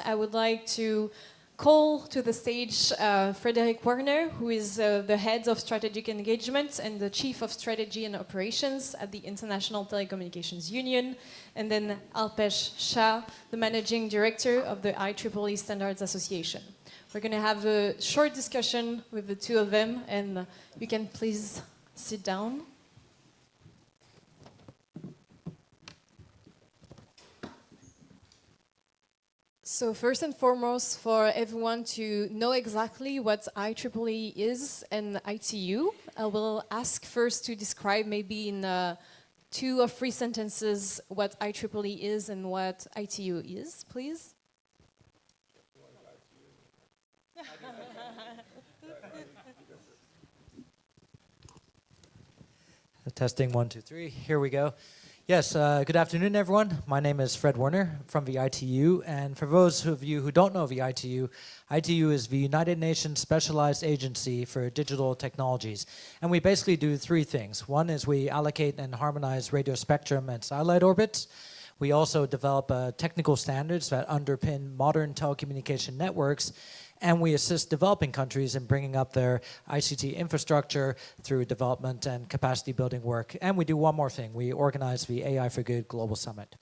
I would like to call to the stage Frederic Werner, who is the head of strategic engagement and the chief of strategy and operations at the International Telecommunications Union, and then Alpesh Shah, the managing director of the IEEE Standards Association. We're going to have a short discussion with the two of them, and you can please sit down. So first and foremost, for everyone to know exactly what IEEE is and ITU, I will ask first to describe maybe in 2 or 3 sentences what IEEE is and what ITU is, please. Testing 1, 2, 3. Here we go. Yes, good afternoon, everyone. My name is Fred Werner from the ITU, and for those of you who don't know the ITU, ITU is the United Nations Specialized Agency for Digital Technologies, and we basically do 3 things. One is we allocate and harmonize radio spectrum and satellite orbits. We also develop technical standards that underpin modern telecommunication networks, and we assist developing countries in bringing up their ICT infrastructure through development and capacity building work. And we do one more thing. We organize the AI for Good Global Summit.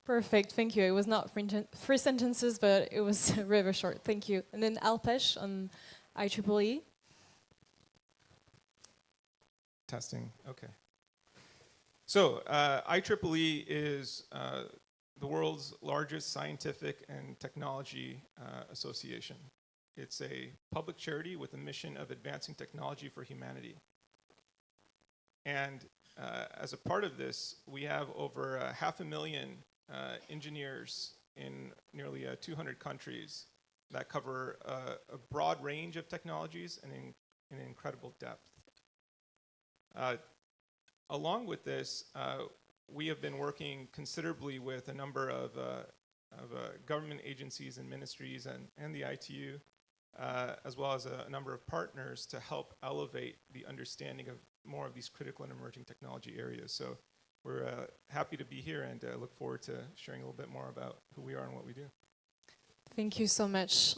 Perfect, thank you. It was not 3 sentences, but it was very short. Thank you. And then Alpesh on IEEE. Testing, okay. So IEEE is the world's largest scientific and technology association. It's a public charity with a mission of advancing technology for humanity. And as a part of this, we have over 500,000 engineers in nearly 200 countries that cover a broad range of technologies and in incredible depth. Along with this, we have been working considerably with a number of government agencies and ministries and the ITU, as well as a number of partners to help elevate the understanding of more of these critical and emerging technology areas. So we're happy to be here and look forward to sharing a little bit more about who we are and what we do. Thank you so much.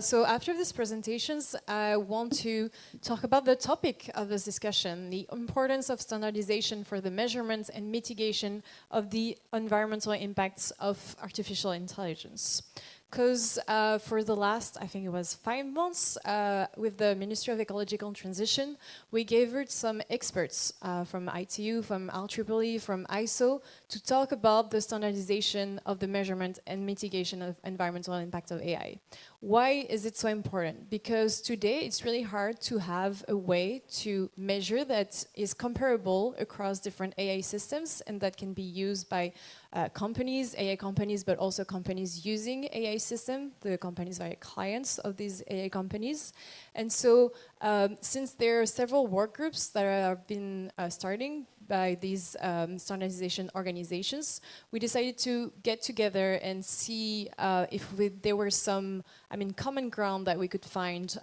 So after these presentations, I want to talk about the topic of this discussion, the importance of standardization for the measurement and mitigation of the environmental impacts of artificial intelligence. Because for the last, I think it was 5 months, with the Ministry of Ecological Transition, we gathered some experts from ITU, from IEEE, from ISO, to talk about the standardization of the measurement and mitigation of environmental impact of AI. Why is it so important? Because today it's really hard to have a way to measure that is comparable across different AI systems and that can be used by companies, AI companies, but also companies using AI system. The companies are clients of these AI companies. And so since there are several work groups that have been starting by these standardization organizations, we decided to get together and see if there were some, common ground that we could find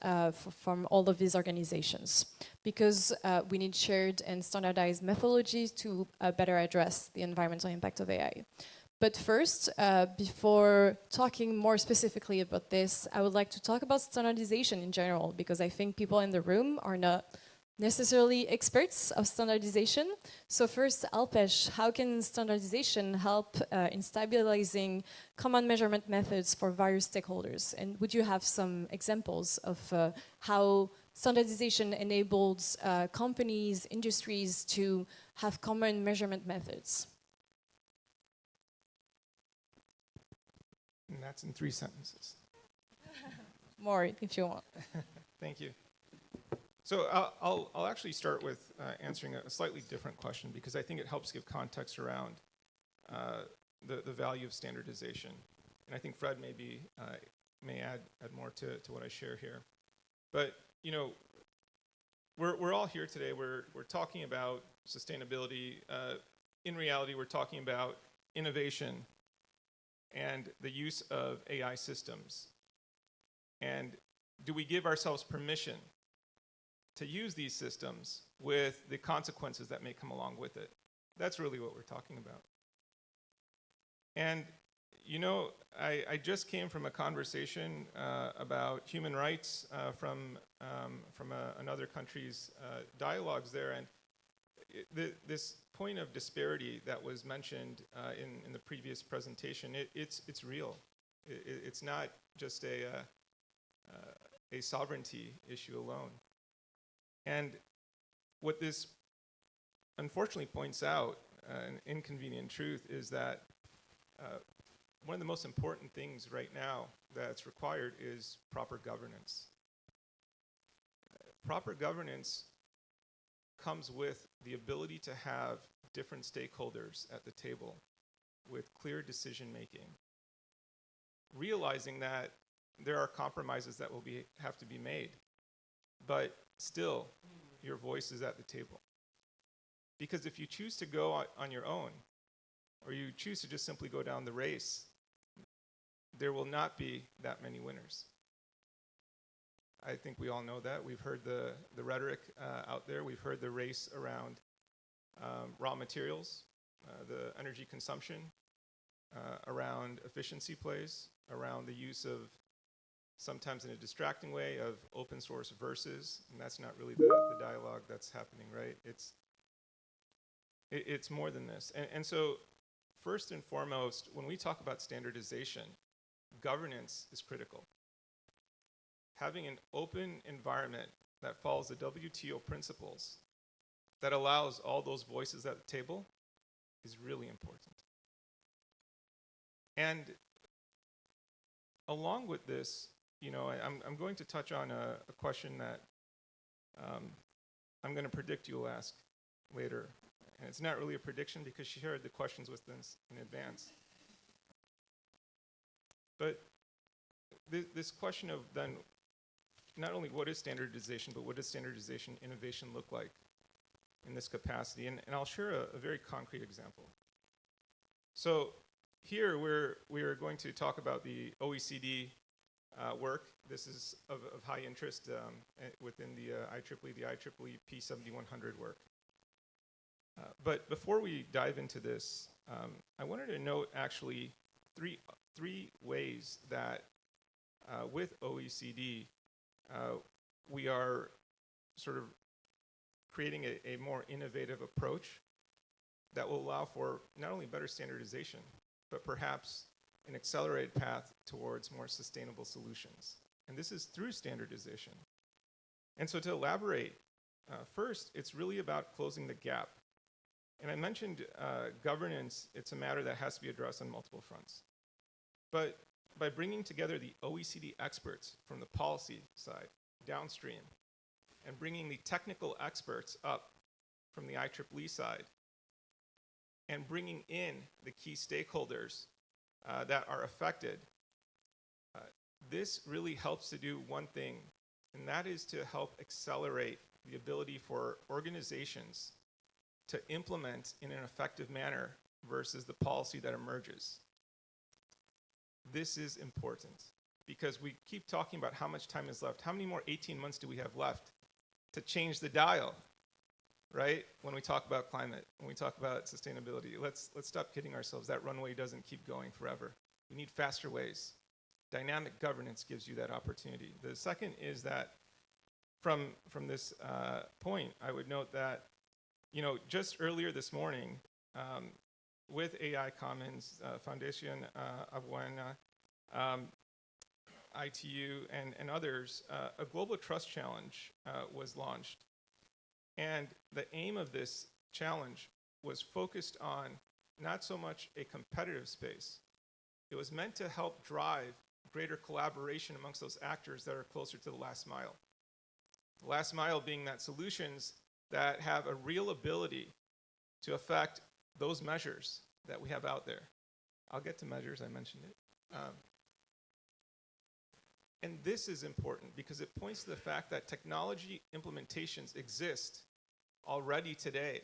from all of these organizations. Because we need shared and standardized methodologies to better address the environmental impact of AI. But first, before talking more specifically about this, I would like to talk about standardization in general, because I think people in the room are not necessarily experts of standardization. So first, Alpesh, how can standardization help in stabilizing common measurement methods for various stakeholders? And would you have some examples of how standardization enables companies, industries to have common measurement methods? And that's in 3 sentences. More, if you want. Thank you. So I'll actually start with answering a slightly different question, because I think it helps give context around the value of standardization. And I think Fred may add more to what I share here. But you know, we're all here today. We're talking about sustainability. In reality, we're talking about innovation and the use of AI systems. And do we give ourselves permission to use these systems with the consequences that may come along with it? That's really what we're talking about. And You know, I just came from a conversation about human rights from another country's dialogues there, and this point of disparity that was mentioned in the previous presentation, it's real. It's not just a sovereignty issue alone. And what this unfortunately points out, an inconvenient truth, is that one of the most important things right now that's required is proper governance. Proper governance comes with the ability to have different stakeholders at the table with clear decision making, realizing that there are compromises that will have to be made, but still your voice is at the table. Because if you choose to go on your own, or you choose to just simply go down the race, there will not be that many winners. I think we all know that. We've heard the rhetoric out there. We've heard the race around raw materials, the energy consumption, around efficiency plays, around the use of, sometimes in a distracting way, of open source versus, and that's not really the dialogue that's happening, right? It's more than this. And so first and foremost, when we talk about standardization, governance is critical. Having an open environment that follows the WTO principles, that allows all those voices at the table, is really important. And along with this, you know, I'm going to touch on a question that I'm going to predict you'll ask later. And it's not really a prediction because she shared the questions with us in advance. But this question of then, not only what is standardization, but what does standardization innovation look like in this capacity? And I'll share a very concrete example. So here we're going to talk about the OECD work. This is of high interest within the IEEE P7100 work. But before we dive into this, I wanted to note actually three ways that with OECD we are sort of creating a more innovative approach that will allow for not only better standardization, but perhaps an accelerated path towards more sustainable solutions. And this is through standardization. And so to elaborate, first, it's really about closing the gap. And I mentioned governance, it's a matter that has to be addressed on multiple fronts. But by bringing together the OECD experts from the policy side, downstream, and bringing the technical experts up from the IEEE side, and bringing in the key stakeholders that are affected, this really helps to do one thing, and that is to help accelerate the ability for organizations to implement in an effective manner versus the policy that emerges. This is important because we keep talking about how much time is left. How many more 18 months do we have left to change the dial, right? When we talk about climate, when we talk about sustainability, let's stop kidding ourselves. That runway doesn't keep going forever. We need faster ways. Dynamic governance gives you that opportunity. The second is that from this point, I would note that, you know, just earlier this morning, with AI Commons, Foundation of Werner, ITU, and others, a global trust challenge was launched. And the aim of this challenge was focused on not so much a competitive space. It was meant to help drive greater collaboration amongst those actors that are closer to the last mile. The last mile being that solutions that have a real ability to affect those measures that we have out there. I'll get to measures, I mentioned it. And this is important because it points to the fact that technology implementations exist already today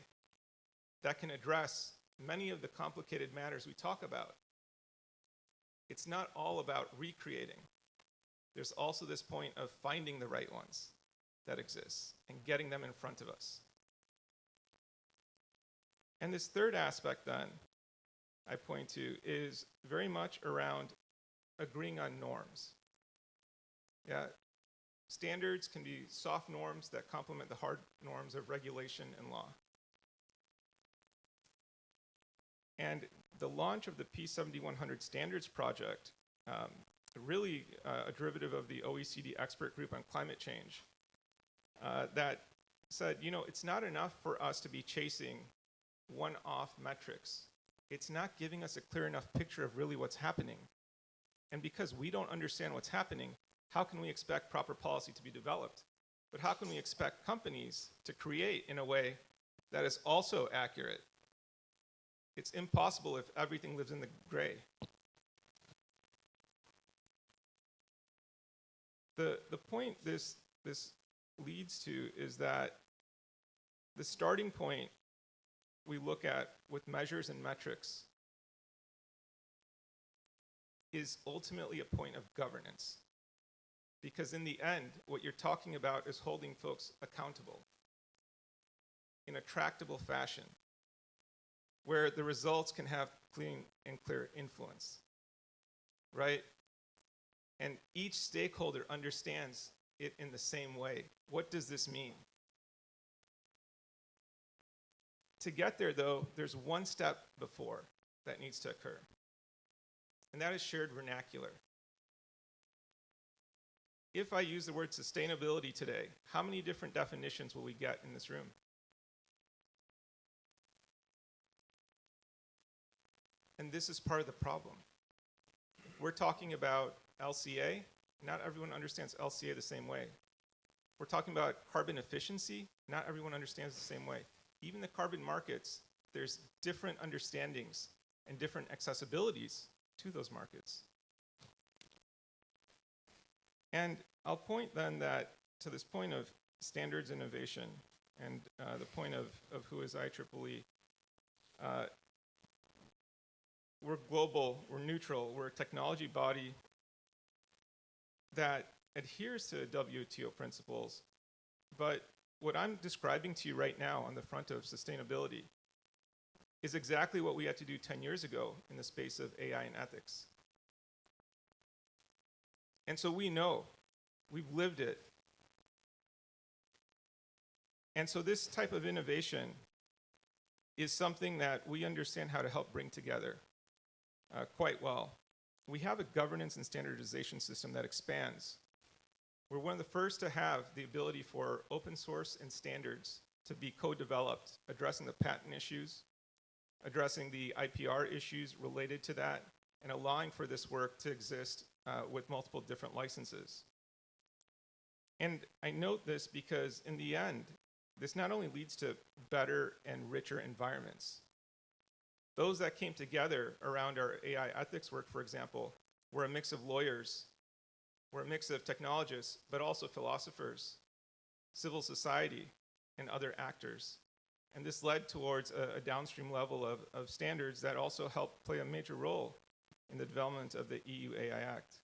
that can address many of the complicated matters we talk about. It's not all about recreating. There's also this point of finding the right ones that exist and getting them in front of us. And this third aspect then I point to is very much around agreeing on norms. Yeah, standards can be soft norms that complement the hard norms of regulation and law. And the launch of the P7100 Standards Project, really a derivative of the OECD expert group on climate change, that said, you know, it's not enough for us to be chasing one-off metrics. It's not giving us a clear enough picture of really what's happening. And because we don't understand what's happening, how can we expect proper policy to be developed? But how can we expect companies to create in a way that is also accurate? It's impossible if everything lives in the gray. The point this leads to is that the starting point we look at with measures and metrics is ultimately a point of governance. Because in the end, what you're talking about is holding folks accountable in a tractable fashion, where the results can have clean and clear influence, right? And each stakeholder understands it in the same way. What does this mean? To get there, though, there's one step before that needs to occur, and that is shared vernacular. If I use the word sustainability today, how many different definitions will we get in this room? And this is part of the problem. We're talking about LCA. Not everyone understands LCA the same way. We're talking about carbon efficiency. Not everyone understands the same way. Even the carbon markets, there's different understandings and different accessibilities to those markets. And I'll point then that to this point of standards innovation and the point of who is IEEE. We're global, we're neutral, we're a technology body that adheres to WTO principles. But what I'm describing to you right now on the front of sustainability is exactly what we had to do 10 years ago in the space of AI and ethics. And so we know, we've lived it. And so this type of innovation is something that we understand how to help bring together quite well. We have a governance and standardization system that expands. We're one of the first to have the ability for open source and standards to be co-developed, addressing the patent issues, addressing the IPR issues related to that, and allowing for this work to exist with multiple different licenses. And I note this because in the end, this not only leads to better and richer environments. Those that came together around our AI ethics work, for example, were a mix of lawyers, were a mix of technologists, but also philosophers, civil society, and other actors. And this led towards a downstream level of standards that also helped play a major role in the development of the EU AI Act.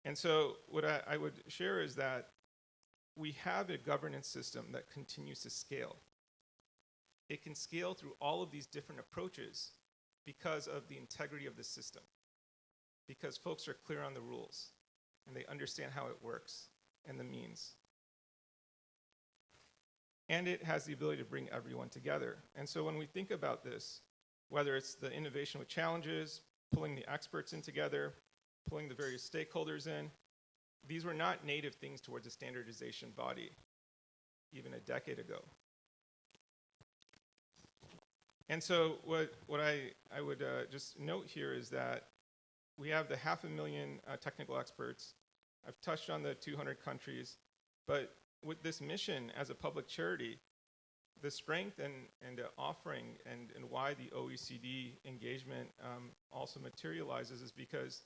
And so what I would share is that we have a governance system that continues to scale. It can scale through all of these different approaches because of the integrity of the system, because folks are clear on the rules and they understand how it works and the means. And it has the ability to bring everyone together. And so when we think about this, whether it's the innovation with challenges, pulling the experts in together, pulling the various stakeholders in, these were not native things towards a standardization body even a decade ago. And so what I would just note here is that we have the 500,000 technical experts. I've touched on the 200 countries, but with this mission as a public charity, the strength and the offering and why the OECD engagement also materializes is because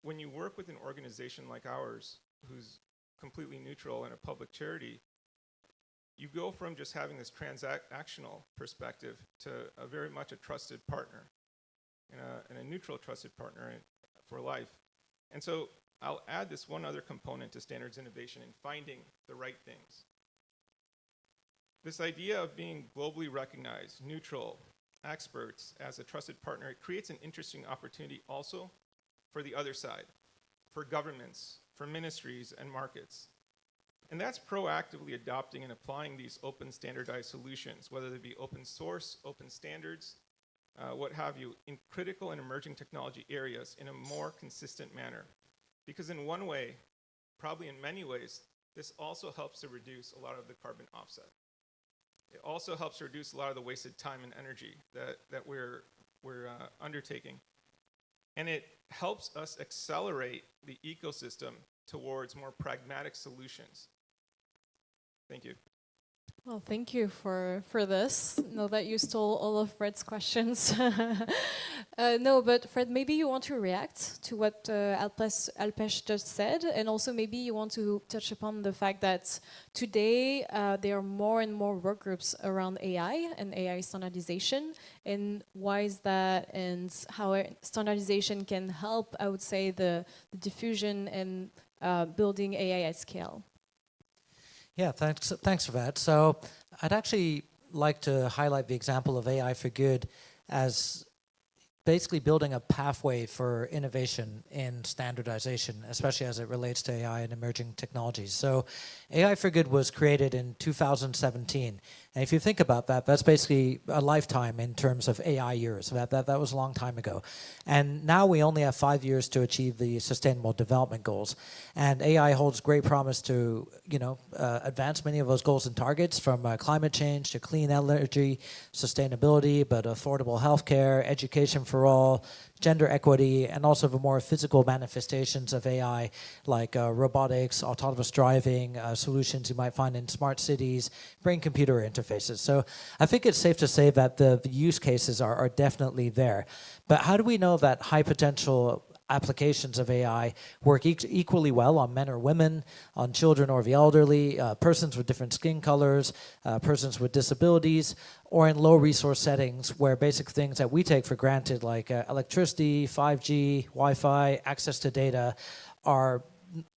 when you work with an organization like ours, who's completely neutral and a public charity, you go from just having this transactional perspective to a very much a trusted partner and a neutral trusted partner for life. And so I'll add this one other component to standards innovation in finding the right things. This idea of being globally recognized, neutral, experts as a trusted partner, it creates an interesting opportunity also for the other side, for governments, for ministries and markets. And that's proactively adopting and applying these open standardized solutions, whether they be open source, open standards, what have you, in critical and emerging technology areas in a more consistent manner. Because in one way, probably in many ways, this also helps to reduce a lot of the carbon offset. It also helps to reduce a lot of the wasted time and energy that we're undertaking. And it helps us accelerate the ecosystem towards more pragmatic solutions. Thank you. Well, thank you for this. Know that you stole all of Fred's questions. No, but Fred, maybe you want to react to what Alpesh just said, and also maybe you want to touch upon the fact that today there are more and more work groups around AI and AI standardization, and why is that, and how standardization can help, I would say, the diffusion and building AI at scale. Yeah, thanks for that. So I'd actually like to highlight the example of AI for Good as basically building a pathway for innovation in standardization, especially as it relates to AI and emerging technologies. So AI for Good was created in 2017. And if you think about that, that's basically a lifetime in terms of AI years. That was a long time ago. And now we only have 5 years to achieve the Sustainable Development Goals. And AI holds great promise to, advance many of those goals and targets, from climate change to clean energy, sustainability, but affordable healthcare, education for all, gender equity, and also the more physical manifestations of AI, like robotics, autonomous driving, solutions you might find in smart cities, brain-computer interfaces. So I think it's safe to say that the use cases are definitely there. But how do we know that high potential applications of AI work equally well on men or women, on children or the elderly, persons with different skin colors, persons with disabilities, or in low resource settings where basic things that we take for granted, like electricity, 5G, Wi-Fi, access to data, are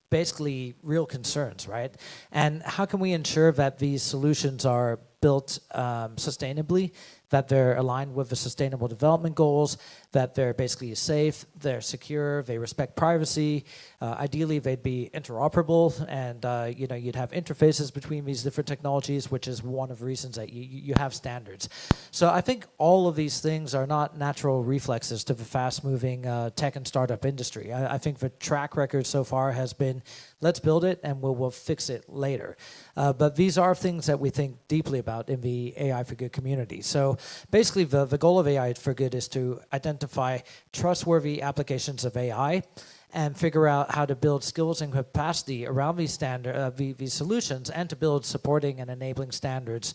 basically real concerns, right? And how can we ensure that these solutions are built sustainably, that they're aligned with the Sustainable Development Goals, that they're basically safe, they're secure, they respect privacy. Ideally, they'd be interoperable, and you'd have interfaces between these different technologies, which is one of the reasons that you have standards. So I think all of these things are not natural reflexes to the fast-moving tech and startup industry. I think the track record so far has been, let's build it and we'll fix it later. But these are things that we think deeply about in the AI for Good community. So basically, the goal of AI for Good is to identify trustworthy applications of AI and figure out how to build skills and capacity around these these solutions, and to build supporting and enabling standards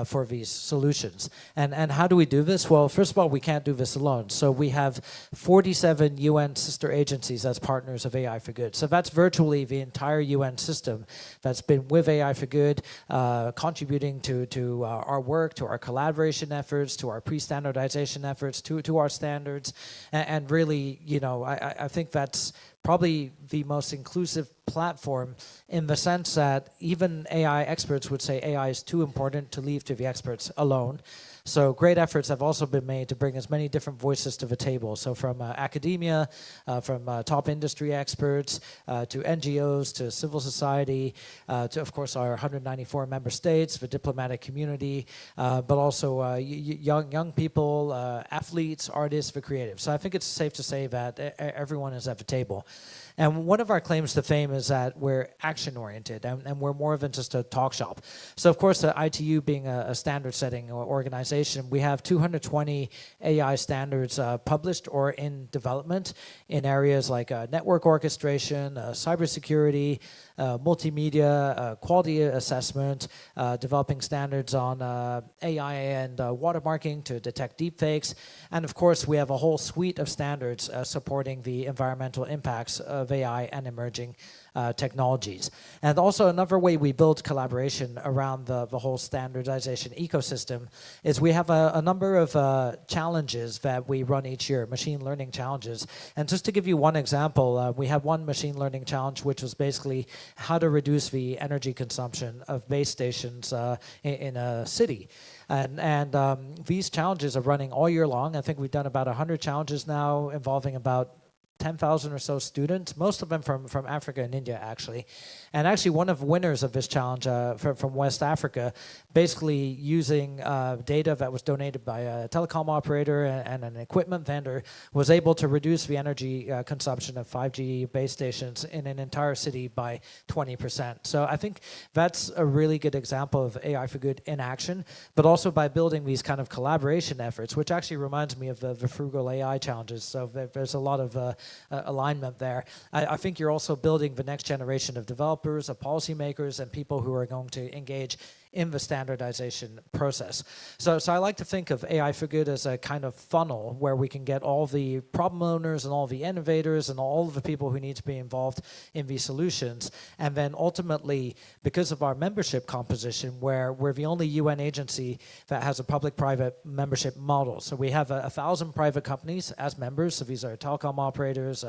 for these solutions. And how do we do this? Well, first of all, we can't do this alone. So we have 47 UN sister agencies as partners of AI for Good. So that's virtually the entire UN system that's been with AI for Good, contributing to our work, to our collaboration efforts, to our pre-standardization efforts, to our standards. And really, I think that's probably the most inclusive platform, in the sense that even AI experts would say AI is too important to leave to the experts alone. So great efforts have also been made to bring as many different voices to the table. So from academia, from top industry experts, to NGOs, to civil society, to, of course, our 194 member states, the diplomatic community, but also young people, athletes, artists, the creatives. So I think it's safe to say that everyone is at the table. And one of our claims to fame is that we're action-oriented, and we're more than just a talk shop. So, of course, the ITU being a standard-setting organization, we have 220 AI standards published or in development in areas like network orchestration, cybersecurity, multimedia, quality assessment, developing standards on AI and watermarking to detect deepfakes. And, of course, we have a whole suite of standards supporting the environmental impact impacts of AI and emerging technologies. And also another way we build collaboration around the whole standardization ecosystem is we have a number of challenges that we run each year, machine learning challenges. And just to give you one example, we had one machine learning challenge which was basically how to reduce the energy consumption of base stations in a city. And these challenges are running all year long. I think we've done about 100 challenges now involving about 10,000 or so students, most of them from Africa and India, actually. And actually, one of the winners of this challenge from West Africa, basically using data that was donated by a telecom operator and an equipment vendor, was able to reduce the energy consumption of 5G base stations in an entire city by 20%. So I think that's a really good example of AI for good in action, but also by building these kind of collaboration efforts, which actually reminds me of the frugal AI challenges. So there's a lot of alignment there. I think you're also building the next generation of developers, of policymakers, and people who are going to engage in the standardization process. So I like to think of AI for Good as a kind of funnel where we can get all the problem owners and all the innovators and all of the people who need to be involved in these solutions. And then ultimately, because of our membership composition, where we're the only UN agency that has a public-private membership model. So we have 1,000 private companies as members. So these are telecom operators,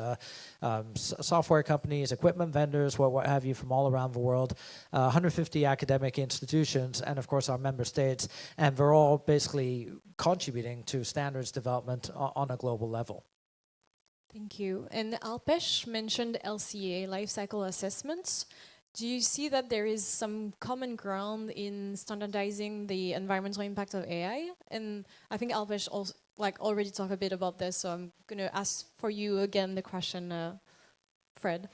software companies, equipment vendors, what have you, from all around the world, 150 academic institutions, and of course our member states, and they're all basically contributing to standards development on a global level. Thank you. And Alpesh mentioned LCA, life cycle assessments. Do you see that there is some common ground in standardizing the environmental impact of AI? And I think Alpesh also already talked a bit about this, so I'm going to ask for you again the question, Fred.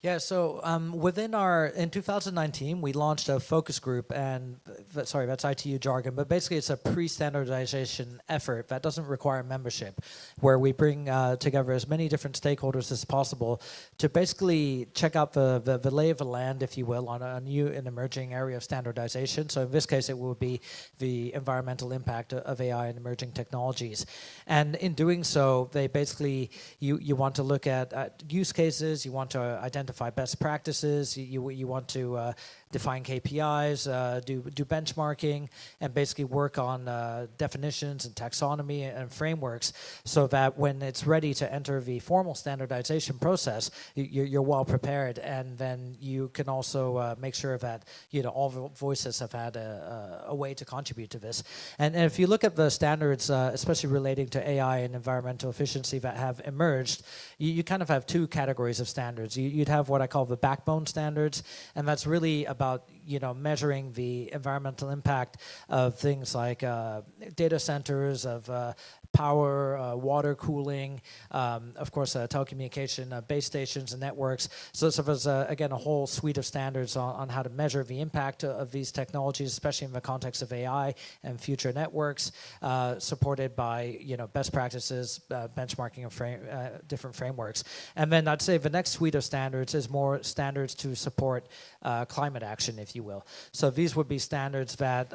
Yeah, so in 2019, we launched a focus group, and sorry, that's ITU jargon, but basically it's a pre-standardization effort that doesn't require membership, where we bring together as many different stakeholders as possible to basically check out the lay of the land, if you will, on a new and emerging area of standardization. So in this case, it will be the environmental impact of AI and emerging technologies. And in doing so, they basically, you want to look at use cases, you want to identify best practices, you want to define KPIs, do benchmarking, and basically work on definitions and taxonomy and frameworks, so that when it's ready to enter the formal standardization process, you're well prepared, and then you can also make sure that all the voices have had a way to contribute to this. And if you look at the standards, especially relating to AI and environmental efficiency that have emerged, you kind of have two categories of standards. You'd have what I call the backbone standards, and that's really about measuring the environmental impact of things like data centers, of power, water cooling, of course, telecommunication, base stations and networks. So there's, again, a whole suite of standards on how to measure the impact of these technologies, especially in the context of AI and future networks, supported by best practices, benchmarking of different frameworks. And then I'd say the next suite of standards is more standards to support climate action, if you will. So these would be standards that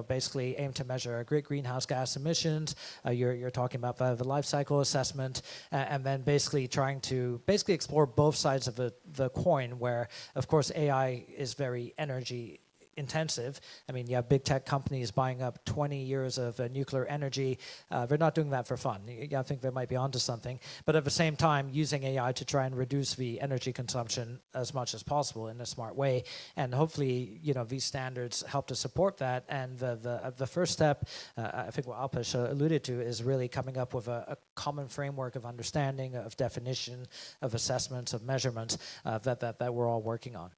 basically aim to measure greenhouse gas emissions. You're talking about the life cycle assessment, and then basically trying to explore both sides of the coin, where of course AI is very energy intensive. I mean, you have big tech companies buying up 20 years of nuclear energy. They're not doing that for fun. I think they might be onto something. But at the same time, using AI to try and reduce the energy consumption as much as possible in a smart way. And hopefully, these standards help to support that. And the first step, I think what Alpesh alluded to, is really coming up with a common framework of understanding, of definition, of assessments, of measurements that we're all working on.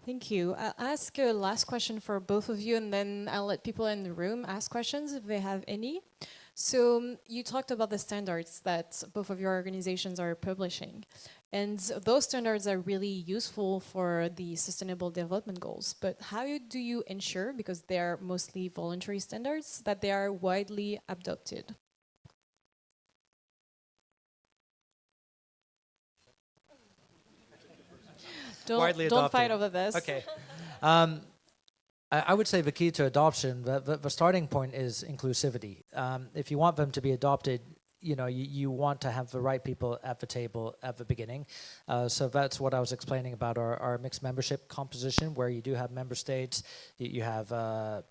Thank you. I'll ask a last question for both of you, and then I'll let people in the room ask questions if they have any. So you talked about the standards that both of your organizations are publishing. And those standards are really useful for the Sustainable Development Goals. But how do you ensure, because they are mostly voluntary standards, that they are widely adopted? Don't fight over this. Okay. I would say the key to adoption, the starting point is inclusivity. If you want them to be adopted, you want to have the right people at the table at the beginning. So that's what I was explaining about our mixed membership composition, where you do have member states, you have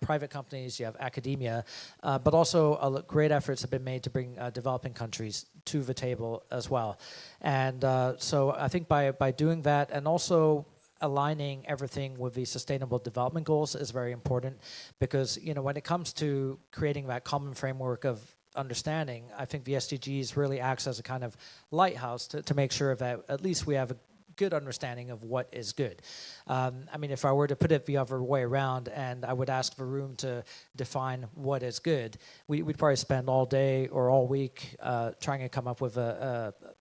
private companies, you have academia, but also great efforts have been made to bring developing countries to the table as well. And so I think by doing that, and also aligning everything with the Sustainable Development Goals is very important, because when it comes to creating that common framework of understanding, I think the SDGs really acts as a kind of lighthouse to make sure that at least we have a good understanding of what is good. I mean, if I were to put it the other way around and I would ask the room to define what is good, we'd probably spend all day or all week trying to come up with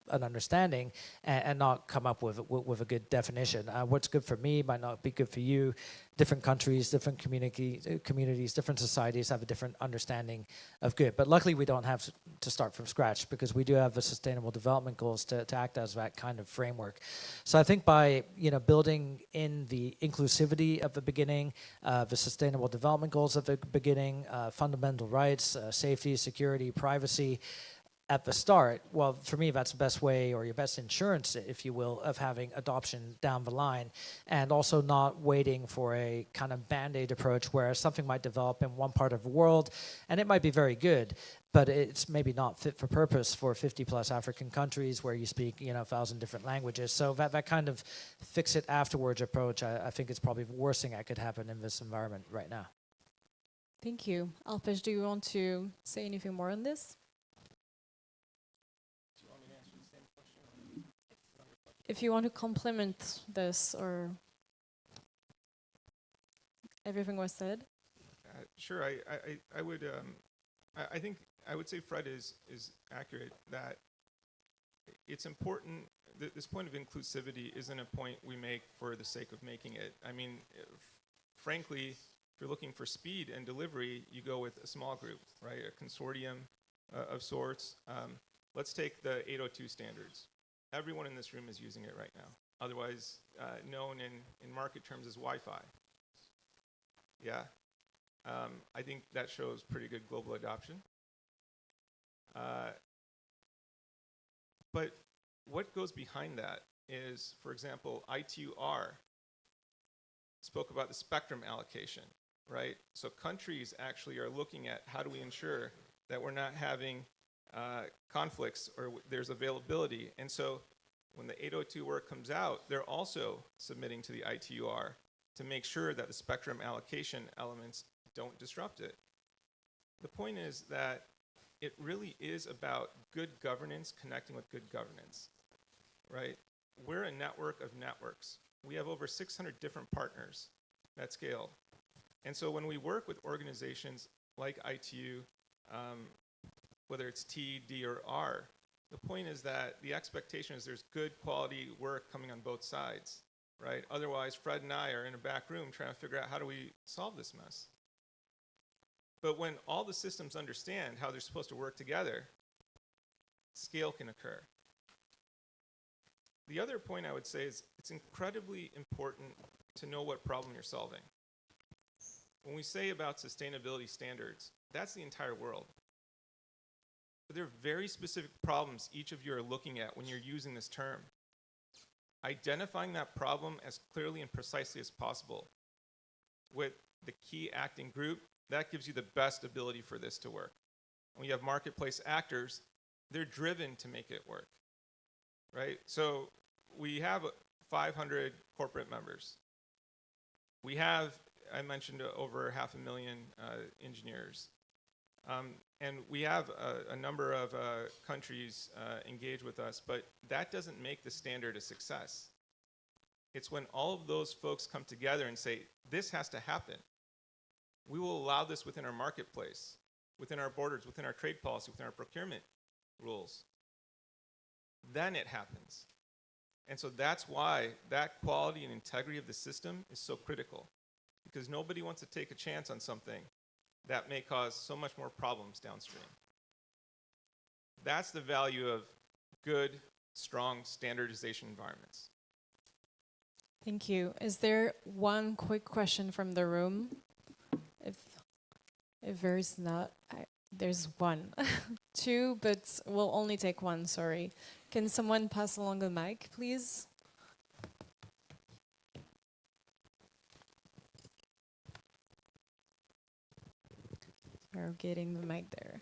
an understanding and not come up with a good definition. What's good for me might not be good for you. Different countries, different communities, different societies have a different understanding of good. But luckily we don't have to start from scratch, because we do have the Sustainable Development Goals to act as that kind of framework. So I think by building in the inclusivity at the beginning, the Sustainable Development Goals at the beginning, fundamental rights, safety, security, privacy, at the start, well, for me, that's the best way, or your best insurance, if you will, of having adoption down the line, and also not waiting for a kind of band-aid approach where something might develop in one part of the world, and it might be very good, but it's maybe not fit for purpose for 50-plus African countries where you speak, 1,000 different languages. So that kind of fix-it-afterwards approach, I think is probably the worst thing that could happen in this environment right now. Thank you. Alpesh, do you want to say anything more on this? If you want to complement this, or everything was said. Sure, I would. I think I would say Fred is accurate, that it's important. This point of inclusivity isn't a point we make for the sake of making it. I mean, frankly, if you're looking for speed and delivery, you go with a small group, right? A consortium of sorts. Let's take the 802 standards. Everyone in this room is using it right now, otherwise known in market terms as Wi-Fi. Yeah, I think that shows pretty good global adoption. But what goes behind that is, for example, ITU-R spoke about the spectrum allocation, right? So countries actually are looking at how do we ensure that we're not having conflicts or there's availability. And so when the 802 work comes out, they're also submitting to the ITU-R to make sure that the spectrum allocation elements don't disrupt it. The point is that it really is about good governance connecting with good governance, right? We're a network of networks. We have over 600 different partners at scale. And so when we work with organizations like ITU, whether it's T, D, or R, the point is that the expectation is there's good quality work coming on both sides, right? Otherwise, Fred and I are in a back room trying to figure out how do we solve this mess. But when all the systems understand how they're supposed to work together, scale can occur. The other point I would say is it's incredibly important to know what problem you're solving. When we say about sustainability standards, that's the entire world. But there are very specific problems each of you are looking at when you're using this term. Identifying that problem as clearly and precisely as possible with the key acting group, that gives you the best ability for this to work. When you have marketplace actors, they're driven to make it work, right? So we have 500 corporate members. We have, I mentioned, over 500,000 engineers. And we have a number of countries engage with us, but that doesn't make the standard a success. It's when all of those folks come together and say, this has to happen. We will allow this within our marketplace, within our borders, within our trade policy, within our procurement rules. Then it happens. And so that's why that quality and integrity of the system is so critical, because nobody wants to take a chance on something that may cause so much more problems downstream. That's the value of good, strong standardization environments. Thank you. Is there one quick question from the room? If there's not, there's one. two, but we'll only take one, sorry. Can someone pass along the mic, please? We're getting the mic there.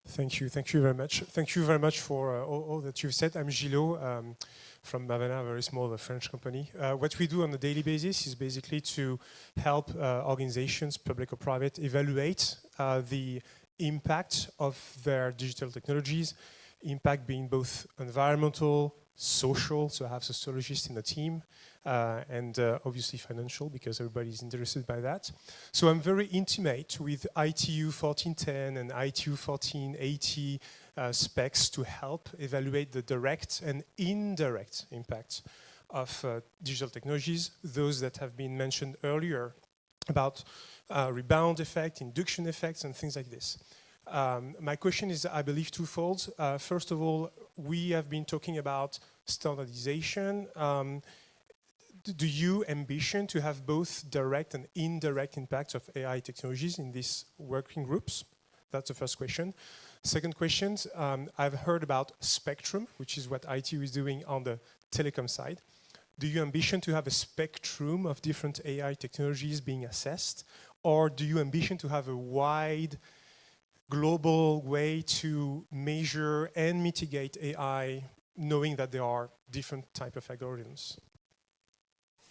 Thank you very much. Thank you very much for all that you've said. I'm Gilot from Bavana, a very small French company. What we do on a daily basis is basically to help organizations, public or private, evaluate the impact of their digital technologies, impact being both environmental, social, so I have sociologists in the team, and obviously financial, because everybody's interested by that. So I'm very intimate with ITU 1410 and ITU 1480 specs to help evaluate the direct and indirect impact of digital technologies, those that have been mentioned earlier about rebound effect, induction effects, and things like this. My question is, I believe, twofold. First of all, we have been talking about standardization. Do you ambition to have both direct and indirect impacts of AI technologies in these working groups? That's the first question. Second question, I've heard about spectrum, which is what ITU is doing on the telecom side. Do you ambition to have a spectrum of different AI technologies being assessed? Or do you ambition to have a wide global way to measure and mitigate AI, knowing that there are different type of algorithms?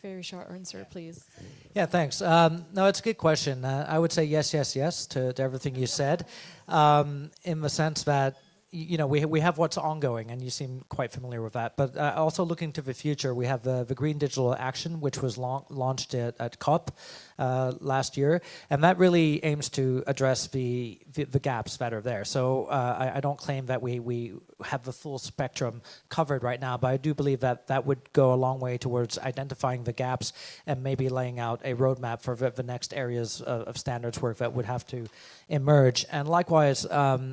Very short answer, please. Yeah, thanks. No, it's a good question. I would say yes, yes, yes to everything you said, in the sense that we have what's ongoing, and you seem quite familiar with that. But also looking to the future, we have the Green Digital Action, which was launched at COP last year, and that really aims to address the gaps that are there. So I don't claim that we have the full spectrum covered right now, but I do believe that would go a long way towards identifying the gaps and maybe laying out a roadmap for the next areas of standards work that would have to emerge. And likewise,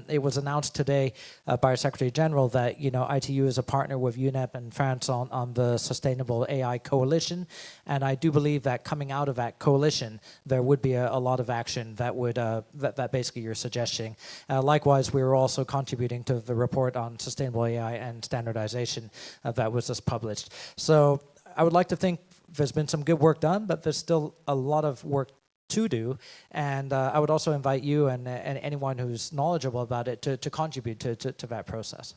it was announced today by our Secretary General that ITU is a partner with UNEP and France on the Sustainable AI Coalition, and I do believe that coming out of that coalition, there would be a lot of action that would that basically you're suggesting. Likewise, we were also contributing to the report on sustainable AI and standardization that was just published. So I would like to think there's been some good work done, but there's still a lot of work to do, and I would also invite you and anyone who's knowledgeable about it to contribute to that process.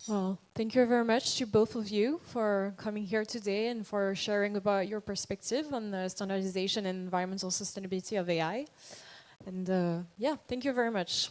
Well, thank you very much to both of you for coming here today and for sharing about your perspective on the standardization and environmental sustainability of AI. And yeah, thank you very much.